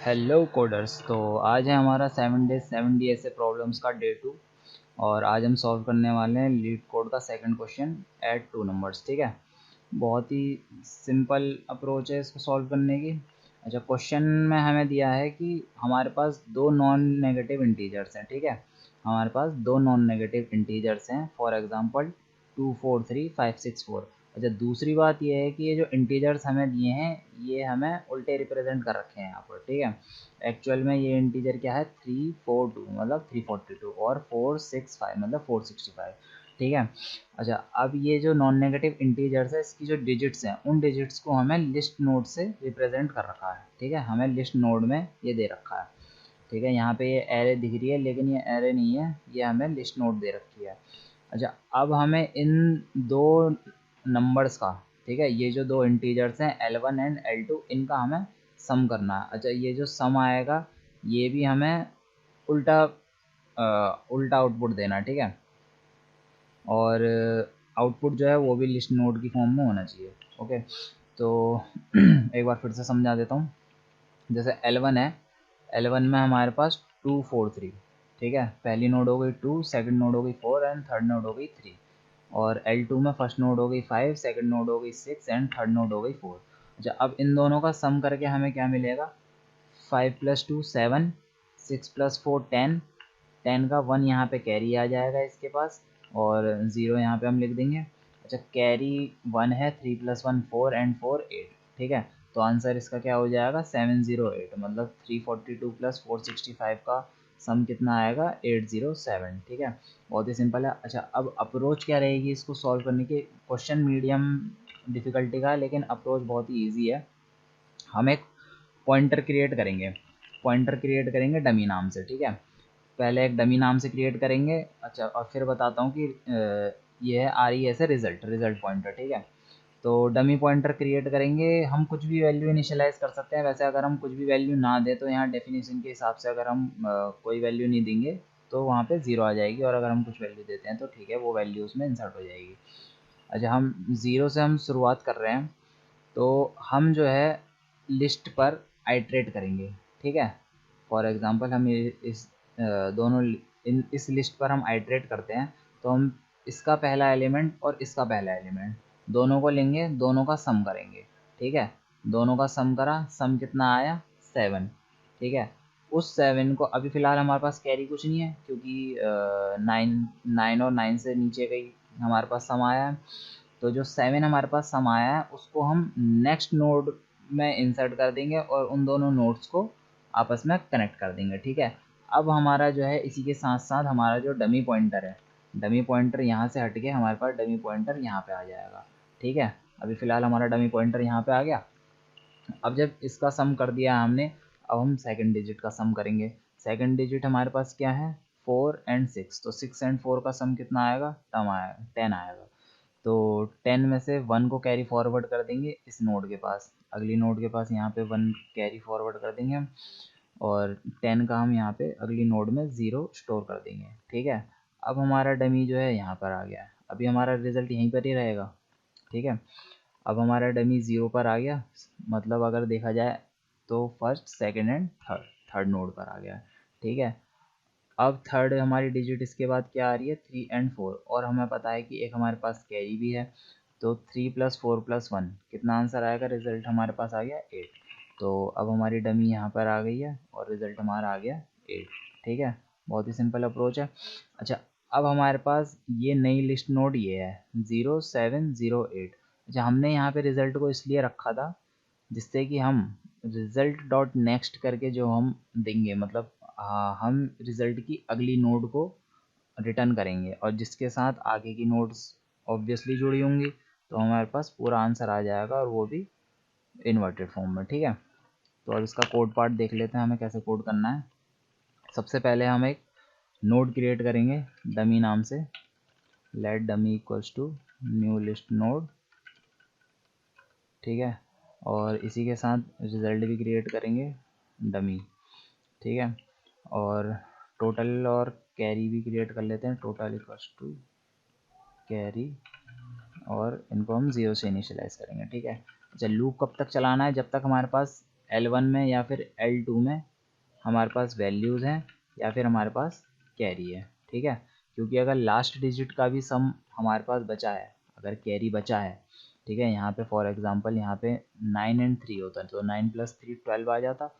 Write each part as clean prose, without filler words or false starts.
Hello coders. तो आज है हमारा 7 ऐसे प्रॉब्लम्स का डे 2 और आज हम सॉल्व करने वाले हैं लीड कोड का सेकंड क्वेश्चन एट 2 नंबर्स। ठीक है, बहुत ही सिंपल अप्रोच है इसको सॉल्व करने की। अच्छा, क्वेश्चन में हमें दिया है कि हमारे पास दो नॉन नेगेटिव इंटीजर्स हैं। ठीक है, हमारे पास दो नॉन नेगेटिव इंटीजर्स हैं, फॉर एग्जांपल 2 4 3 5 6 4। अच्छा, दूसरी बात ये है कि ये जो इंटीजर्स हमें दिए हैं ये हमें उल्टे रिप्रेजेंट कर रखे हैं यहाँ पर। ठीक है, एक्चुअल में ये इंटीजर क्या है 342 मतलब 342 और 465 मतलब 465। ठीक है। अच्छा, अब ये जो नॉन नेगेटिव इंटीजर्स है इसकी जो डिजिट्स हैं उन डिजिट्स को हमें लिस्ट नोड से रिप्रेजेंट कर रखा है। ठीक है, हमें लिस्ट नोड में ये दे रखा है। ठीक है, यहाँ पे ये एरे दिख रही है लेकिन ये एरे नहीं है, ये हमें लिस्ट नोड दे रखी है। अच्छा, अब हमें इन दो नंबर्स का, ठीक है, ये जो दो इंटीजर्स हैं L1 एंड L2 इनका हमें सम करना है। अच्छा, ये जो सम आएगा ये भी हमें उल्टा उल्टा आउटपुट देना है। ठीक है, और आउटपुट जो है वो भी लिस्ट नोड की फॉर्म में होना चाहिए। ओके, तो एक बार फिर से समझा देता हूँ। जैसे L1 है, L1 में हमारे पास 2 4 3। ठीक है, पहली नोड हो गई 2, सेकंड नोड हो गई 4 एंड थर्ड नोड हो गई 3। और L2 में फर्स्ट नोड हो गई 5, सेकंड नोड हो गई 6 एंड थर्ड नोड हो गई 4। अच्छा, अब इन दोनों का सम करके हमें क्या मिलेगा? 5 + 2 7, 6 + 4 10। 10 का 1 यहाँ पे कैरी आ जाएगा इसके पास और 0 यहाँ पे हम लिख देंगे। अच्छा, कैरी 1 है, 3 + 1 4 एंड 4 8। ठीक है, तो आंसर इसका क्या हो जाएगा 708 मतलब 342 + 465 का सम कितना आएगा 807। ठीक है, बहुत ही सिंपल है। अच्छा, अब अप्रोच क्या रहेगी इसको सॉल्व करने की? क्वेश्चन मीडियम डिफ़िकल्टी का है लेकिन अप्रोच बहुत ही ईजी है। हम एक पॉइंटर क्रिएट करेंगे डमी नाम से। ठीक है, पहले एक डमी नाम से क्रिएट करेंगे। अच्छा, और फिर बताता हूँ कि ये है RES है रिजल्ट पॉइंटर। ठीक है, तो डमी पॉइंटर क्रिएट करेंगे, हम कुछ भी वैल्यू इनिशियलाइज कर सकते हैं। वैसे अगर हम कुछ भी वैल्यू ना दें तो यहाँ डेफिनेशन के हिसाब से अगर हम कोई वैल्यू नहीं देंगे तो वहाँ पे 0 आ जाएगी, और अगर हम कुछ वैल्यू देते हैं तो ठीक है वो वैल्यू उसमें इंसर्ट हो जाएगी। अच्छा, हम 0 से हम शुरुआत कर रहे हैं तो हम जो है लिस्ट पर आइट्रेट करेंगे। ठीक है, फॉर एग्जांपल हम इस दोनों इस लिस्ट पर हम आइट्रेट करते हैं तो हम इसका पहला एलिमेंट और इसका पहला एलिमेंट दोनों को लेंगे, दोनों का सम करेंगे। ठीक है, दोनों का सम करा, सम कितना आया 7। ठीक है, उस 7 को अभी फ़िलहाल हमारे पास कैरी कुछ नहीं है क्योंकि 9 और 9 से नीचे का ही हमारे पास सम आया है। तो जो 7 हमारे पास सम आया है उसको हम नेक्स्ट नोड में इंसर्ट कर देंगे और उन दोनों नोड्स को आपस में कनेक्ट कर देंगे। ठीक है, अब हमारा जो है इसी के साथ साथ हमारा जो डमी पॉइंटर है, डमी पॉइंटर यहाँ से हट के हमारे पास डमी पॉइंटर यहाँ पे आ जाएगा। ठीक है, अभी फ़िलहाल हमारा डमी पॉइंटर यहाँ पे आ गया। अब जब इसका सम कर दिया हमने, अब हम सेकंड डिजिट का सम करेंगे। सेकंड डिजिट हमारे पास क्या है 4 एंड 6, तो 6 एंड 4 का सम कितना आएगा 10 आएगा। तो 10 में से 1 को कैरी फॉरवर्ड कर देंगे इस नोड के पास, अगली नोड के पास यहाँ पे 1 कैरी फॉरवर्ड कर देंगे हम, और 10 का हम यहाँ पे अगली नोड में 0 स्टोर कर देंगे। ठीक है, अब हमारा डमी जो है यहाँ पर आ गया है, अभी हमारा रिजल्ट यहीं पर ही रहेगा। ठीक है, अब हमारा डमी 0 पर आ गया, मतलब अगर देखा जाए तो first second and third node पर आ गया। ठीक है, अब थर्ड हमारी डिजिट इसके बाद क्या आ रही है 3 एंड 4, और हमें पता है कि एक हमारे पास कैरी भी है। तो 3 + 4 + 1 कितना आंसर आएगा? रिजल्ट हमारे पास आ गया 8। तो अब हमारी डमी यहाँ पर आ गई है और रिजल्ट हमारा आ गया 8। ठीक है, बहुत ही सिंपल अप्रोच है। अच्छा, अब हमारे पास ये नई लिस्ट नोड ये है 0708। अच्छा, हमने यहाँ पे रिजल्ट को इसलिए रखा था जिससे कि हम रिजल्ट डॉट नेक्स्ट करके जो हम देंगे, मतलब हम रिजल्ट की अगली नोड को रिटर्न करेंगे और जिसके साथ आगे की नोड्स ऑब्वियसली जुड़ी होंगी, तो हमारे पास पूरा आंसर आ जाएगा और वो भी इन्वर्टेड फॉर्म में। ठीक है, तो अब इसका कोड पार्ट देख लेते हैं हमें कैसे कोड करना है। सबसे पहले हम एक नोड क्रिएट करेंगे डमी नाम से, let dummy equals to new list node. ठीक है, और इसी के साथ रिजल्ट भी क्रिएट करेंगे डमी। ठीक है, और टोटल और कैरी भी क्रिएट कर लेते हैं, टोटल इक्वल्स टू कैरी, और इनको हम 0 से इनिशियलाइज करेंगे। ठीक है, अच्छा, लूप कब तक चलाना है? जब तक हमारे पास L1 में या फिर L2 में हमारे पास वैल्यूज़ हैं या फिर हमारे पास कैरी है, ठीक है। क्योंकि अगर लास्ट डिजिट का भी सम हमारे पास बचा है, अगर कैरी बचा है, ठीक है, यहाँ पे फॉर एग्जांपल यहाँ पे 9 एंड 3 होता तो 9 + 3 12 आ जाता,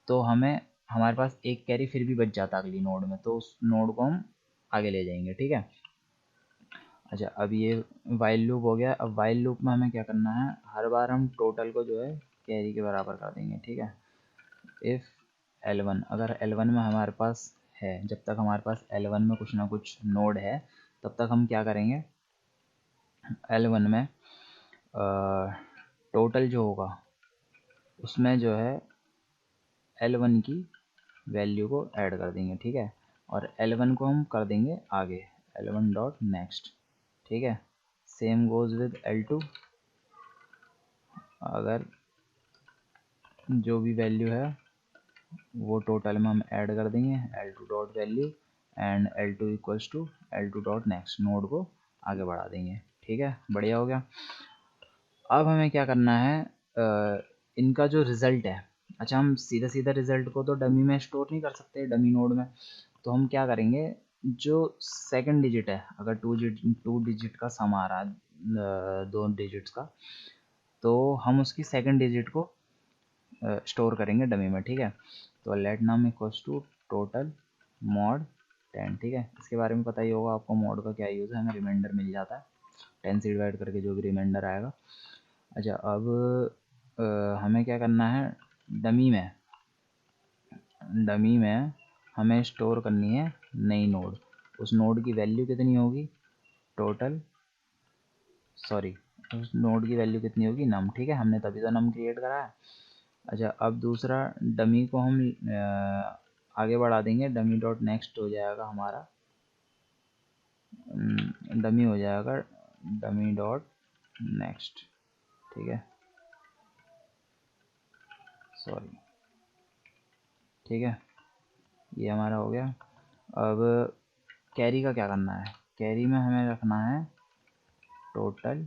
तो हमारे पास एक कैरी फिर भी बच जाता अगली नोड में, तो उस नोड को हम आगे ले जाएंगे, ठीक है। अच्छा, अब ये वाइल लूप हो गया। अब वाइल लूप में हमें क्या करना है, हर बार हम टोटल को जो है कैरी के बराबर कर देंगे, ठीक है। इफ़ L1, अगर L1 में हमारे पास है, जब तक हमारे पास L1 में कुछ ना कुछ नोड है तब तक हम क्या करेंगे, L1 में टोटल जो होगा उसमें जो है L1 की वैल्यू को ऐड कर देंगे, ठीक है। और L1 को हम कर देंगे आगे, L1 डॉट नेक्स्ट, ठीक है। सेम गोज़ विद L2, अगर जो भी वैल्यू है वो टोटल में हम ऐड कर देंगे, L2 dot value and L2 equals to L2 dot next, node को आगे बढ़ा देंगे, ठीक है। बढ़िया हो गया। अब हमें क्या करना है, इनका जो रिज़ल्ट है, अच्छा हम सीधा सीधा रिज़ल्ट को तो डमी में स्टोर नहीं कर सकते, डमी नोड में, तो हम क्या करेंगे, जो सेकंड डिजिट है, अगर टू डिजिट का सम आ रहा है 2 डिजिट्स का, तो हम उसकी सेकंड डिजिट को स्टोर करेंगे डमी में, ठीक है। तो let num equals to total mod 10, ठीक है। इसके बारे में पता ही होगा आपको, मॉड का क्या यूज़ है, हमें रिमाइंडर मिल जाता है 10 से डिवाइड करके जो भी रिमाइंडर आएगा। अच्छा, अब हमें क्या करना है, डमी में हमें स्टोर करनी है नई नोड। उस नोड की वैल्यू कितनी होगी, उस नोड की वैल्यू कितनी होगी, नम, ठीक है। हमने तभी तो नम क्रिएट करा है। अच्छा, अब दूसरा, डमी को हम आगे बढ़ा देंगे, डमी डॉट नेक्स्ट हो जाएगा हमारा, डमी हो जाएगा डमी डॉट नेक्स्ट, ठीक है, सॉरी, ठीक है, ये हमारा हो गया। अब कैरी का क्या करना है, कैरी में हमें रखना है टोटल,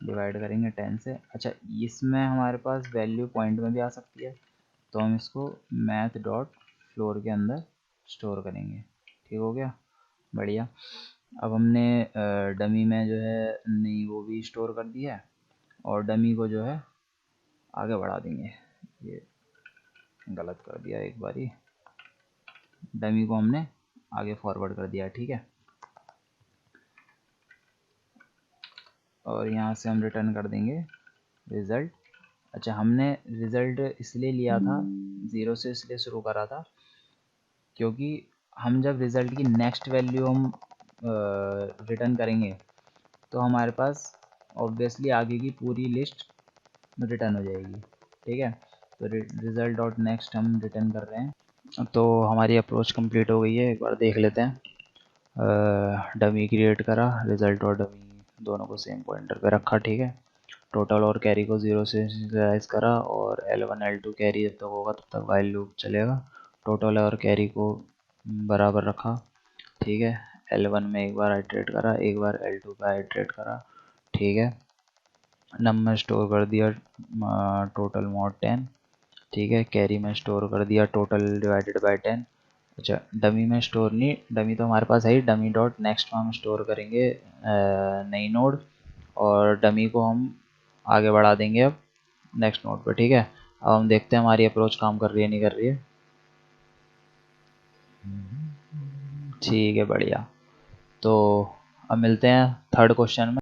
डिवाइड करेंगे 10 से। अच्छा, इसमें हमारे पास वैल्यू पॉइंट में भी आ सकती है, तो हम इसको मैथ डॉट फ्लोर के अंदर स्टोर करेंगे, ठीक हो गया, बढ़िया। अब हमने डमी में जो है नई वो भी स्टोर कर दिया है, और डमी को जो है आगे बढ़ा देंगे, ये गलत कर दिया एक बारी, डमी को हमने आगे फॉरवर्ड कर दिया, ठीक है। और यहाँ से हम रिटर्न कर देंगे रिज़ल्ट। अच्छा, हमने रिज़ल्ट इसलिए लिया था 0 से, इसलिए शुरू करा था क्योंकि हम जब रिज़ल्ट की नेक्स्ट वैल्यू हम रिटर्न करेंगे तो हमारे पास ऑब्वियसली आगे की पूरी लिस्ट रिटर्न हो जाएगी, ठीक है। तो रिज़ल्ट डॉट नेक्स्ट हम रिटर्न कर रहे हैं। तो हमारी अप्रोच कंप्लीट हो गई है, एक बार देख लेते हैं। डमी क्रिएट करा, रिज़ल्ट और डमी दोनों को सेम पॉइंटर पे रखा, ठीक है। टोटल और कैरी को 0 से इनिशियलाइज करा, और L1 L2 कैरी जब तक होगा तब तक वाइल लूप चलेगा। टोटल और कैरी को बराबर रखा, ठीक है। L1 में एक बार आइट्रेट करा, एक बार L2 पे आइट्रेट करा, ठीक है। नंबर स्टोर कर दिया टोटल मॉड 10, ठीक है। कैरी में स्टोर कर दिया टोटल डिवाइडेड बाय 10। अच्छा, डमी में स्टोर नहीं, डमी तो हमारे पास है ही, डमी डॉट नेक्स्ट में हम स्टोर करेंगे नई नोड, और डमी को हम आगे बढ़ा देंगे अब नेक्स्ट नोड पर, ठीक है। अब हम देखते हैं हमारी अप्रोच काम कर रही है नहीं कर रही है, ठीक है, बढ़िया। तो अब मिलते हैं थर्ड क्वेश्चन में।